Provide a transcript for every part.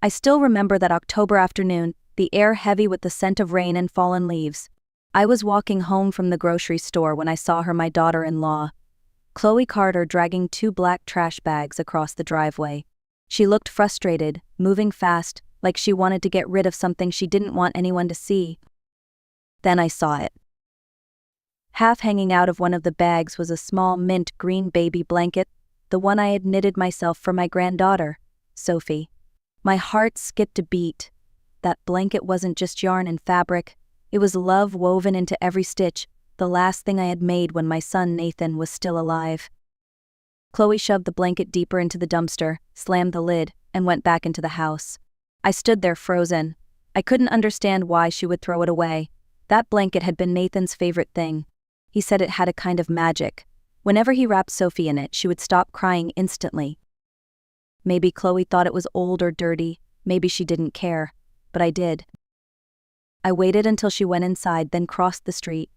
I still remember that October afternoon, the air heavy with the scent of rain and fallen leaves. I was walking home from the grocery store when I saw her, my daughter-in-law, Chloe Carter, dragging 2 black trash bags across the driveway. She looked frustrated, moving fast, like she wanted to get rid of something she didn't want anyone to see. Then I saw it. Half hanging out of one of the bags was a small mint green baby blanket, the one I had knitted myself for my granddaughter, Sophie. My heart skipped a beat. That blanket wasn't just yarn and fabric, it was love woven into every stitch, the last thing I had made when my son Nathan was still alive. Chloe shoved the blanket deeper into the dumpster, slammed the lid, and went back into the house. I stood there frozen. I couldn't understand why she would throw it away. That blanket had been Nathan's favorite thing. He said it had a kind of magic. Whenever he wrapped Sophie in it, she would stop crying instantly. Maybe Chloe thought it was old or dirty, maybe she didn't care, but I did. I waited until she went inside, then crossed the street.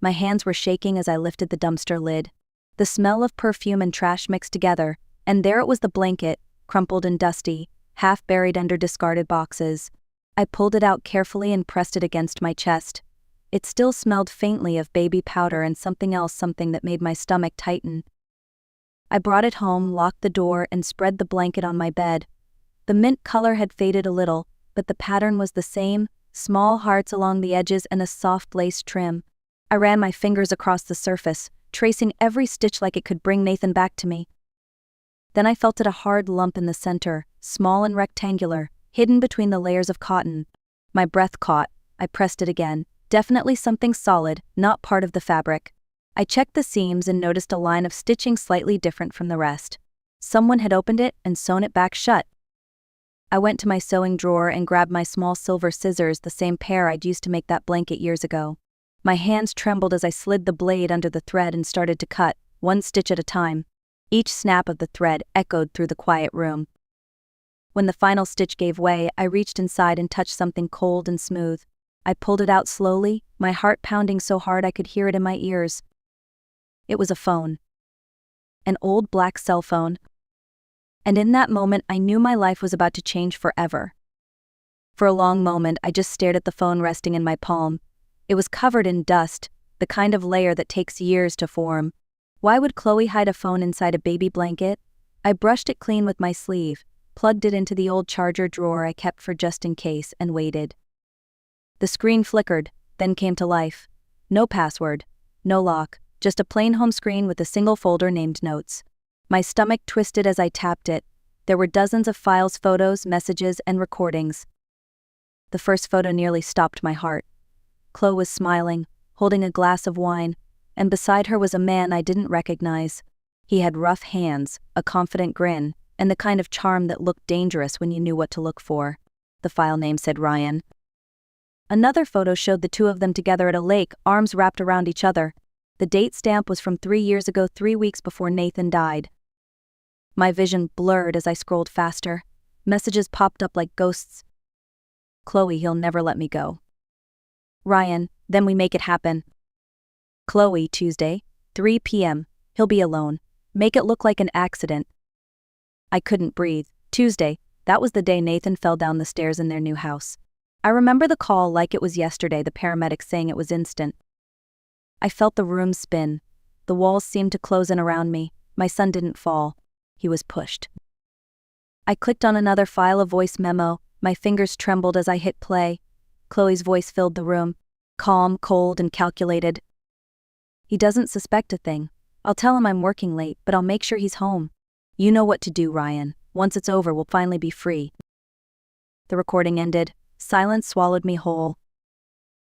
My hands were shaking as I lifted the dumpster lid. The smell of perfume and trash mixed together, and there it was, the blanket, crumpled and dusty, half buried under discarded boxes. I pulled it out carefully and pressed it against my chest. It still smelled faintly of baby powder and something else, something that made my stomach tighten. I brought it home, locked the door, and spread the blanket on my bed. The mint color had faded a little, but the pattern was the same, small hearts along the edges and a soft lace trim. I ran my fingers across the surface, tracing every stitch like it could bring Nathan back to me. Then I felt it, a hard lump in the center, small and rectangular, hidden between the layers of cotton. My breath caught. I pressed it again. Definitely something solid, not part of the fabric. I checked the seams and noticed a line of stitching slightly different from the rest. Someone had opened it and sewn it back shut. I went to my sewing drawer and grabbed my small silver scissors, the same pair I'd used to make that blanket years ago. My hands trembled as I slid the blade under the thread and started to cut, one stitch at a time. Each snap of the thread echoed through the quiet room. When the final stitch gave way, I reached inside and touched something cold and smooth. I pulled it out slowly, my heart pounding so hard I could hear it in my ears. It was a phone. An old black cell phone. And in that moment, I knew my life was about to change forever. For a long moment, I just stared at the phone resting in my palm. It was covered in dust, the kind of layer that takes years to form. Why would Chloe hide a phone inside a baby blanket? I brushed it clean with my sleeve, plugged it into the old charger drawer I kept for just in case, and waited. The screen flickered, then came to life. No password, no lock, just a plain home screen with a single folder named Notes. My stomach twisted as I tapped it. There were dozens of files, photos, messages, and recordings. The first photo nearly stopped my heart. Chloe was smiling, holding a glass of wine, and beside her was a man I didn't recognize. He had rough hands, a confident grin, and the kind of charm that looked dangerous when you knew what to look for. The file name said Ryan. Another photo showed the two of them together at a lake, arms wrapped around each other. The date stamp was from 3 years ago, 3 weeks before Nathan died. My vision blurred as I scrolled faster. Messages popped up like ghosts. Chloe, he'll never let me go. Ryan, then we make it happen. Chloe, Tuesday, 3 p.m. He'll be alone. Make it look like an accident. I couldn't breathe. Tuesday, that was the day Nathan fell down the stairs in their new house. I remember the call like it was yesterday, the paramedics saying it was instant. I felt the room spin. The walls seemed to close in around me. My son didn't fall. He was pushed. I clicked on another file, a voice memo. My fingers trembled as I hit play. Chloe's voice filled the room. Calm, cold, and calculated. He doesn't suspect a thing. I'll tell him I'm working late, but I'll make sure he's home. You know what to do, Ryan. Once it's over, we'll finally be free. The recording ended. Silence swallowed me whole.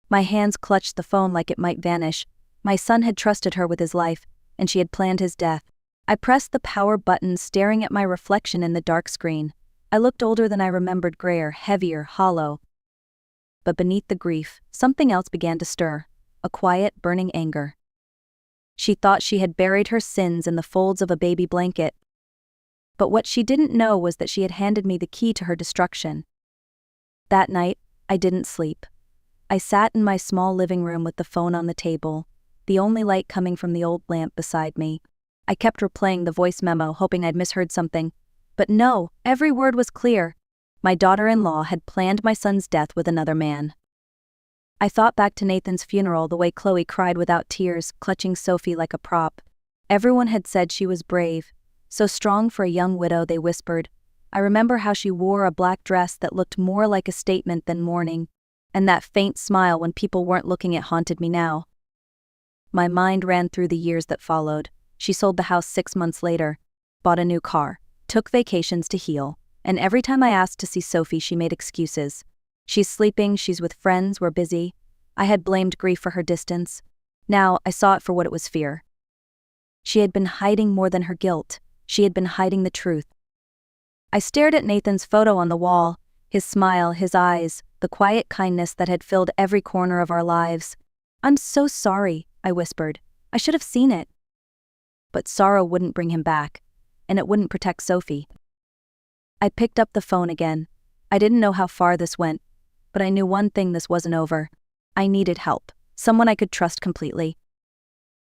My hands clutched the phone like it might vanish. My son had trusted her with his life, and she had planned his death. I pressed the power button, staring at my reflection in the dark screen. I looked older than I remembered, grayer, heavier, hollow. But beneath the grief, something else began to stir, a quiet, burning anger. She thought she had buried her sins in the folds of a baby blanket. But what she didn't know was that she had handed me the key to her destruction. That night, I didn't sleep. I sat in my small living room with the phone on the table, the only light coming from the old lamp beside me. I kept replaying the voice memo, hoping I'd misheard something. But no, every word was clear. My daughter-in-law had planned my son's death with another man. I thought back to Nathan's funeral, the way Chloe cried without tears, clutching Sophie like a prop. Everyone had said she was brave, so strong for a young widow, they whispered. I remember how she wore a black dress that looked more like a statement than mourning, and that faint smile when people weren't looking, it haunted me now. My mind ran through the years that followed. She sold the house 6 months later, bought a new car, took vacations to heal, and every time I asked to see Sophie, she made excuses. She's sleeping, she's with friends, we're busy. I had blamed grief for her distance. Now I saw it for what it was: fear. She had been hiding more than her guilt. She had been hiding the truth. I stared at Nathan's photo on the wall, his smile, his eyes, the quiet kindness that had filled every corner of our lives. I'm so sorry, I whispered. I should have seen it. But sorrow wouldn't bring him back, and it wouldn't protect Sophie. I picked up the phone again. I didn't know how far this went, but I knew one thing: this wasn't over. I needed help, someone I could trust completely.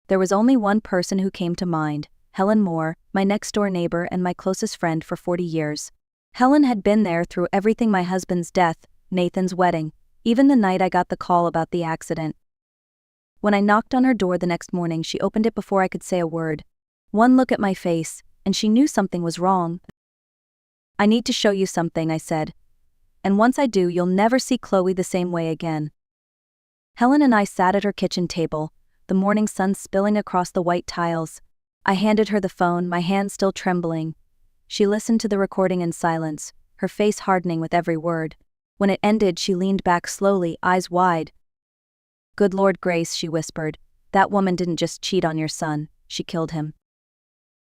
There was only one person who came to mind: Helen Moore, my next-door neighbor and my closest friend for 40 years. Helen had been there through everything: my husband's death, Nathan's wedding, even the night I got the call about the accident. When I knocked on her door the next morning, she opened it before I could say a word. One look at my face, and she knew something was wrong. I need to show you something, I said. And once I do, you'll never see Chloe the same way again. Helen and I sat at her kitchen table, the morning sun spilling across the white tiles. I handed her the phone, my hand still trembling. She listened to the recording in silence, her face hardening with every word. When it ended, she leaned back slowly, eyes wide. Good Lord, Grace, she whispered. That woman didn't just cheat on your son, she killed him.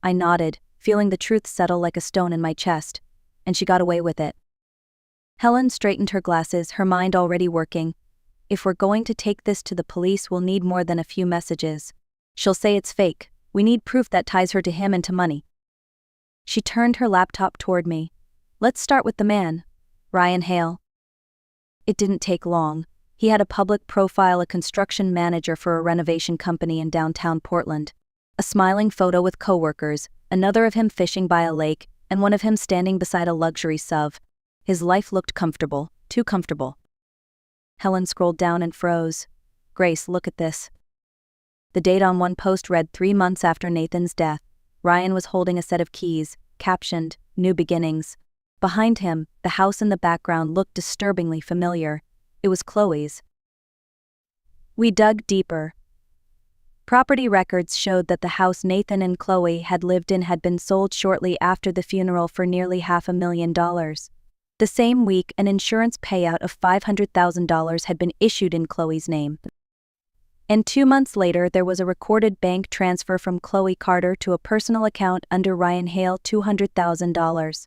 I nodded, feeling the truth settle like a stone in my chest. And she got away with it. Helen straightened her glasses, her mind already working. If we're going to take this to the police, we'll need more than a few messages. She'll say it's fake. We need proof that ties her to him and to money. She turned her laptop toward me. Let's start with the man, Ryan Hale. It didn't take long. He had a public profile, a construction manager for a renovation company in downtown Portland. A smiling photo with coworkers, another of him fishing by a lake, and one of him standing beside a luxury SUV. His life looked comfortable, too comfortable. Helen scrolled down and froze. Grace, look at this. The date on one post read 3 months after Nathan's death. Ryan was holding a set of keys, captioned, New Beginnings. Behind him, the house in the background looked disturbingly familiar. It was Chloe's. We dug deeper. Property records showed that the house Nathan and Chloe had lived in had been sold shortly after the funeral for nearly $500,000. The same week, an insurance payout of $500,000 had been issued in Chloe's name. And 2 months later, there was a recorded bank transfer from Chloe Carter to a personal account under Ryan Hale, $200,000.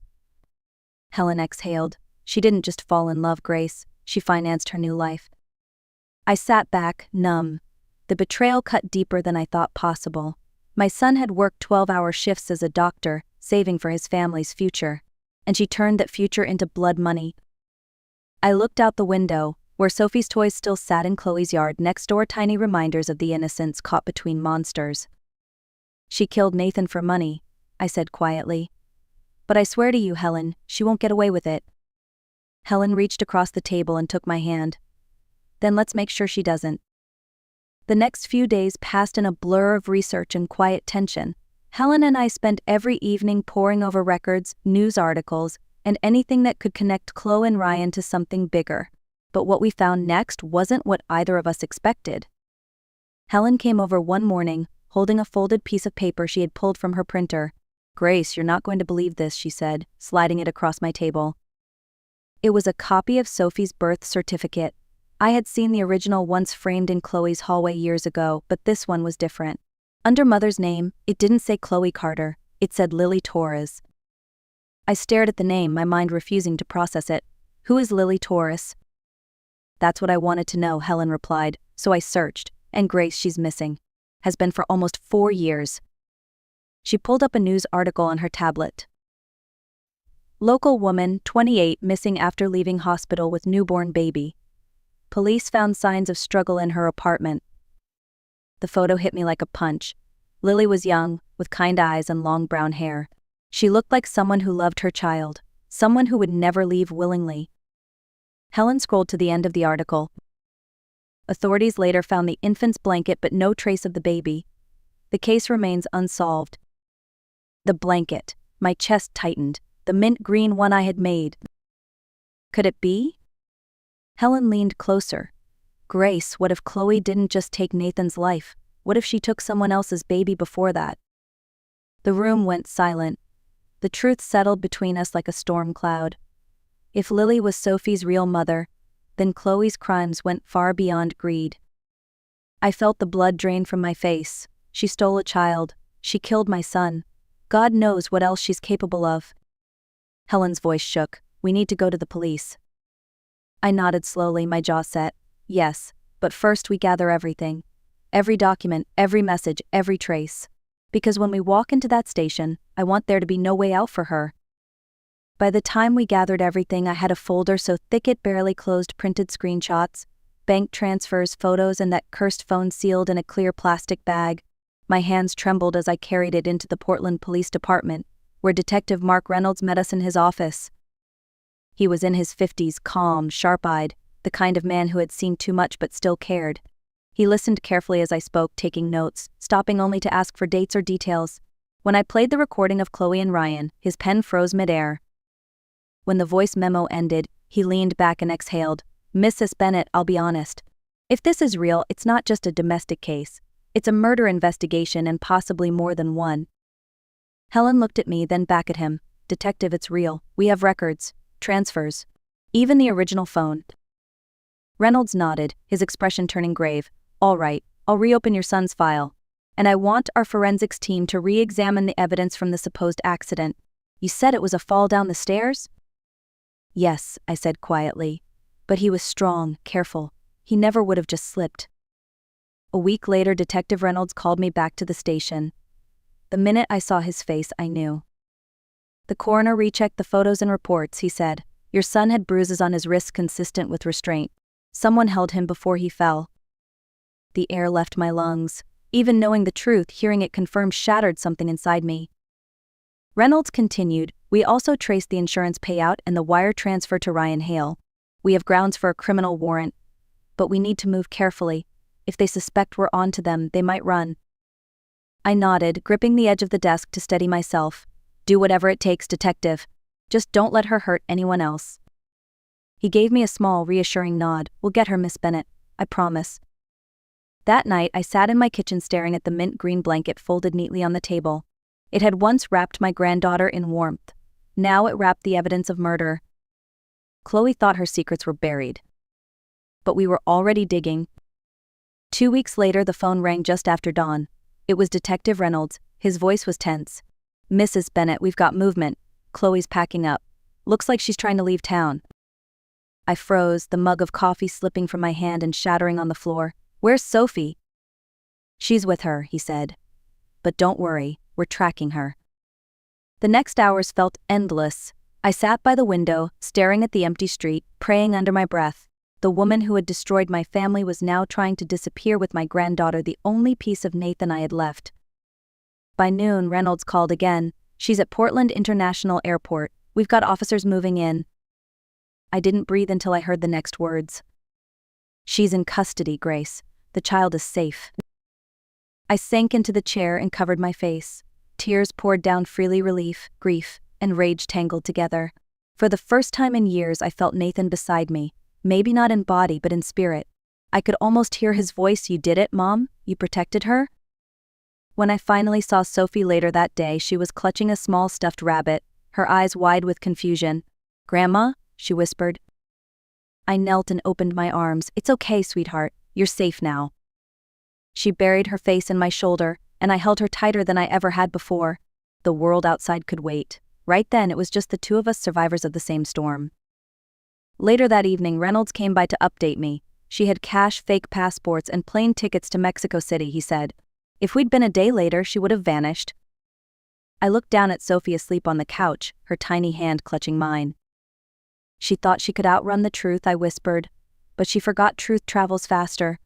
Helen exhaled. She didn't just fall in love, Grace. She financed her new life. I sat back, numb. The betrayal cut deeper than I thought possible. My son had worked 12-hour shifts as a doctor, saving for his family's future. And she turned that future into blood money. I looked out the window, where Sophie's toys still sat in Chloe's yard next door, tiny reminders of the innocents caught between monsters. She killed Nathan for money, I said quietly. But I swear to you, Helen, she won't get away with it. Helen reached across the table and took my hand. Then let's make sure she doesn't. The next few days passed in a blur of research and quiet tension. Helen and I spent every evening poring over records, news articles, and anything that could connect Chloe and Ryan to something bigger. But what we found next wasn't what either of us expected. Helen came over one morning, holding a folded piece of paper she had pulled from her printer. Grace, you're not going to believe this, she said, sliding it across my table. It was a copy of Sophie's birth certificate. I had seen the original once framed in Chloe's hallway years ago, but this one was different. Under Mother's name, it didn't say Chloe Carter, it said Lily Torres. I stared at the name, my mind refusing to process it. Who is Lily Torres? That's what I wanted to know, Helen replied, so I searched, and Grace, she's missing. Has been for almost 4 years. She pulled up a news article on her tablet. Local woman, 28, missing after leaving hospital with newborn baby. Police found signs of struggle in her apartment. The photo hit me like a punch. Lily was young, with kind eyes and long brown hair. She looked like someone who loved her child. someone who would never leave willingly. Helen scrolled to the end of the article. Authorities later found the infant's blanket but no trace of the baby. The case remains unsolved. The blanket. My chest tightened. The mint green one I had made. Could it be? Helen leaned closer. Grace, what if Chloe didn't just take Nathan's life? What if she took someone else's baby before that? The room went silent. The truth settled between us like a storm cloud. If Lily was Sophie's real mother, then Chloe's crimes went far beyond greed. I felt the blood drain from my face. She stole a child. She killed my son. God knows what else she's capable of. Helen's voice shook. We need to go to the police. I nodded slowly, my jaw set. Yes, but first we gather everything. Every document, every message, every trace. Because when we walk into that station, I want there to be no way out for her. By the time we gathered everything, I had a folder so thick it barely closed, printed screenshots, bank transfers, photos, and that cursed phone sealed in a clear plastic bag. My hands trembled as I carried it into the Portland Police Department, where Detective Mark Reynolds met us in his office. He was in his 50s, calm, sharp-eyed, the kind of man who had seen too much but still cared. He listened carefully as I spoke, taking notes, stopping only to ask for dates or details. When I played the recording of Chloe and Ryan, his pen froze mid-air. When the voice memo ended, he leaned back and exhaled. Mrs. Bennett, I'll be honest. If this is real, it's not just a domestic case. It's a murder investigation and possibly more than one. Helen looked at me, then back at him. Detective, it's real. We have records, transfers, even the original phone. Reynolds nodded, his expression turning grave. All right, I'll reopen your son's file. And I want our forensics team to re-examine the evidence from the supposed accident. You said it was a fall down the stairs? Yes, I said quietly. But he was strong, careful. He never would have just slipped. A week later, Detective Reynolds called me back to the station. The minute I saw his face, I knew. The coroner rechecked the photos and reports, he said. Your son had bruises on his wrists consistent with restraint. Someone held him before he fell. The air left my lungs. Even knowing the truth, hearing it confirmed shattered something inside me. Reynolds continued, we also traced the insurance payout and the wire transfer to Ryan Hale. We have grounds for a criminal warrant. But we need to move carefully. If they suspect we're on to them, they might run. I nodded, gripping the edge of the desk to steady myself. Do whatever it takes, Detective. Just don't let her hurt anyone else. He gave me a small, reassuring nod. We'll get her, Miss Bennett. I promise. That night, I sat in my kitchen staring at the mint green blanket folded neatly on the table. It had once wrapped my granddaughter in warmth. Now it wrapped the evidence of murder. Chloe thought her secrets were buried. But we were already digging. 2 weeks later, the phone rang just after dawn. It was Detective Reynolds. His voice was tense. Mrs. Bennett, we've got movement. Chloe's packing up. Looks like she's trying to leave town. I froze, the mug of coffee slipping from my hand and shattering on the floor. Where's Sophie? She's with her, he said. But don't worry, we're tracking her. The next hours felt endless. I sat by the window, staring at the empty street, praying under my breath. The woman who had destroyed my family was now trying to disappear with my granddaughter, the only piece of Nathan I had left. By noon, Reynolds called again. She's at Portland International Airport. We've got officers moving in. I didn't breathe until I heard the next words. She's in custody, Grace. The child is safe. I sank into the chair and covered my face. Tears poured down freely, relief, grief, and rage tangled together. For the first time in years, I felt Nathan beside me. Maybe not in body, but in spirit. I could almost hear his voice. You did it, Mom? You protected her? When I finally saw Sophie later that day, she was clutching a small stuffed rabbit, her eyes wide with confusion. Grandma? She whispered. I knelt and opened my arms. It's okay, sweetheart. You're safe now. She buried her face in my shoulder, and I held her tighter than I ever had before. The world outside could wait. Right then, it was just the two of us, survivors of the same storm. Later that evening, Reynolds came by to update me. She had cash, fake passports, and plane tickets to Mexico City, he said. If we'd been a day later, she would have vanished. I looked down at Sophie asleep on the couch, her tiny hand clutching mine. She thought she could outrun the truth, I whispered. But she forgot truth travels faster.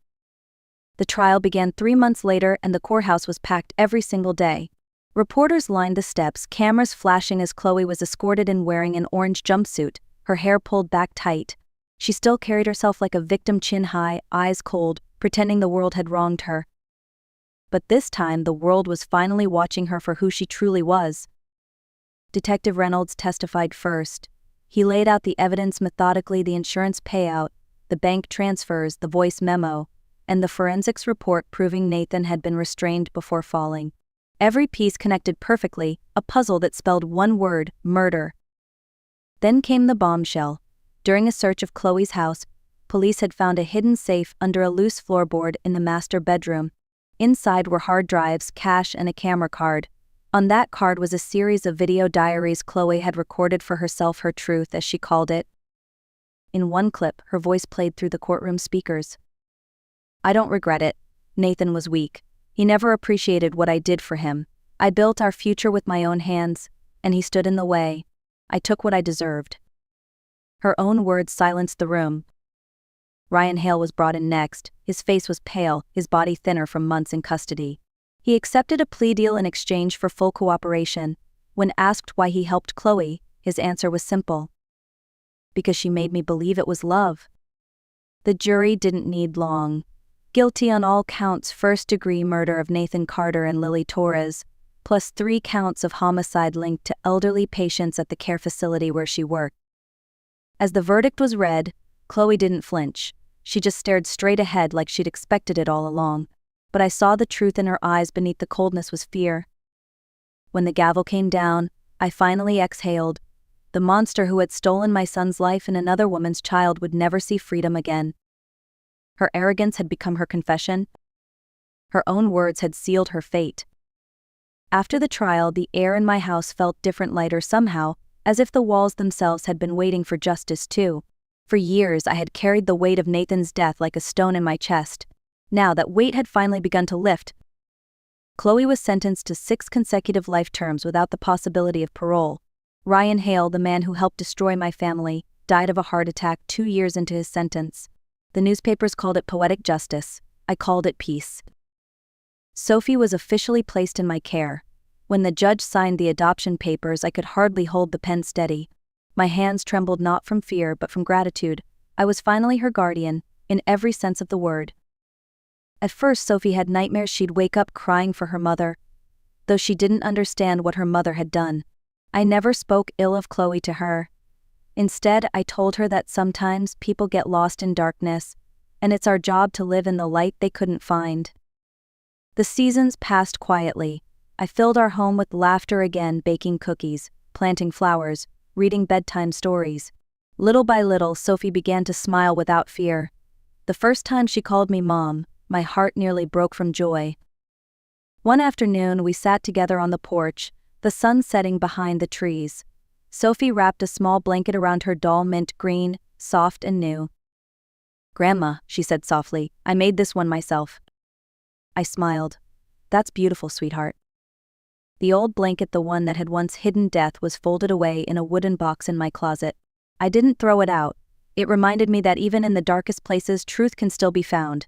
The trial began 3 months later, and the courthouse was packed every single day. Reporters lined the steps, cameras flashing as Chloe was escorted in wearing an orange jumpsuit, her hair pulled back tight. She still carried herself like a victim, chin high, eyes cold, pretending the world had wronged her. But this time the world was finally watching her for who she truly was. Detective Reynolds testified first. He laid out the evidence methodically: the insurance payout, the bank transfers, the voice memo, and the forensics report proving Nathan had been restrained before falling. Every piece connected perfectly, a puzzle that spelled one word: murder. Then came the bombshell. During a search of Chloe's house, police had found a hidden safe under a loose floorboard in the master bedroom. Inside were hard drives, cash, and a camera card. On that card was a series of video diaries Chloe had recorded for herself, her truth, as she called it. In one clip, her voice played through the courtroom speakers. "I don't regret it." Nathan was weak. "He never appreciated what I did for him. I built our future with my own hands, and he stood in the way. I took what I deserved." Her own words silenced the room. Ryan Hale was brought in next. His face was pale, his body thinner from months in custody. He accepted a plea deal in exchange for full cooperation. When asked why he helped Chloe, his answer was simple: "Because she made me believe it was love." The jury didn't need long. Guilty on all counts: first-degree murder of Nathan Carter and Lily Torres, plus 3 counts of homicide linked to elderly patients at the care facility where she worked. As the verdict was read, Chloe didn't flinch. She just stared straight ahead like she'd expected it all along. But I saw the truth in her eyes. Beneath the coldness was fear. When the gavel came down, I finally exhaled. The monster who had stolen my son's life and another woman's child would never see freedom again. Her arrogance had become her confession. Her own words had sealed her fate. After the trial, the air in my house felt different, lighter somehow, as if the walls themselves had been waiting for justice too. For years I had carried the weight of Nathan's death like a stone in my chest. Now that weight had finally begun to lift. Chloe was sentenced to 6 consecutive life terms without the possibility of parole. Ryan Hale, the man who helped destroy my family, died of a heart attack 2 years into his sentence. The newspapers called it poetic justice. I called it peace. Sophie was officially placed in my care. When the judge signed the adoption papers, I could hardly hold the pen steady. My hands trembled not from fear but from gratitude. I was finally her guardian, in every sense of the word. At first Sophie had nightmares. She'd wake up crying for her mother, though she didn't understand what her mother had done. I never spoke ill of Chloe to her. Instead, I told her that sometimes people get lost in darkness, and it's our job to live in the light they couldn't find. The seasons passed quietly. I filled our home with laughter again, baking cookies, planting flowers, reading bedtime stories. Little by little, Sophie began to smile without fear. The first time she called me Mom, my heart nearly broke from joy. One afternoon, we sat together on the porch, the sun setting behind the trees. Sophie wrapped a small blanket around her doll, mint green, soft and new. "Grandma," she said softly, "I made this one myself." I smiled. "That's beautiful, sweetheart." The old blanket, the one that had once hidden death, was folded away in a wooden box in my closet. I didn't throw it out. It reminded me that even in the darkest places, truth can still be found.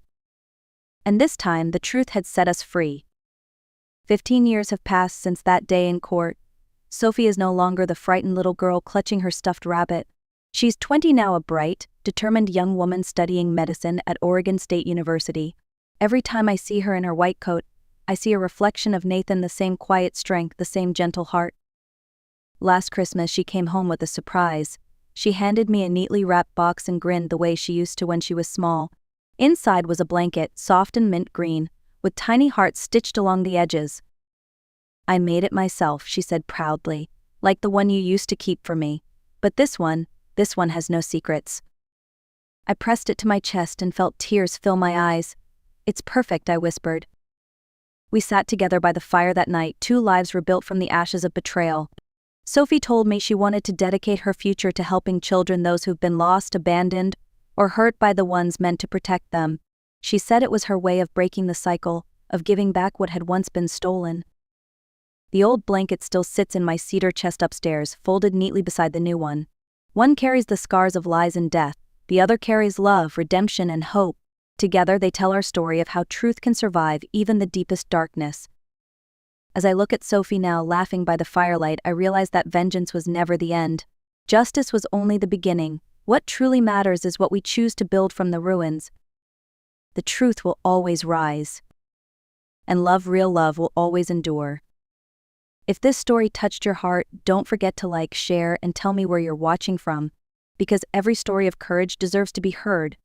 And this time, the truth had set us free. 15 years have passed since that day in court. Sophie is no longer the frightened little girl clutching her stuffed rabbit. She's 20 now, a bright, determined young woman studying medicine at Oregon State University. Every time I see her in her white coat, I see a reflection of Nathan, the same quiet strength, the same gentle heart. Last Christmas, she came home with a surprise. She handed me a neatly wrapped box and grinned the way she used to when she was small. Inside was a blanket, soft and mint green, with tiny hearts stitched along the edges. "I made it myself," she said proudly, "like the one you used to keep for me. But this one has no secrets." I pressed it to my chest and felt tears fill my eyes. "It's perfect," I whispered. We sat together by the fire that night. 2 lives were built from the ashes of betrayal. Sophie told me she wanted to dedicate her future to helping children, those who've been lost, abandoned, or hurt by the ones meant to protect them. She said it was her way of breaking the cycle, of giving back what had once been stolen. The old blanket still sits in my cedar chest upstairs, folded neatly beside the new one. One carries the scars of lies and death, the other carries love, redemption, and hope. Together they tell our story of how truth can survive even the deepest darkness. As I look at Sophie now, laughing by the firelight, I realize that vengeance was never the end. Justice was only the beginning. What truly matters is what we choose to build from the ruins. The truth will always rise. And love, real love, will always endure. If this story touched your heart, don't forget to like, share, and tell me where you're watching from, because every story of courage deserves to be heard.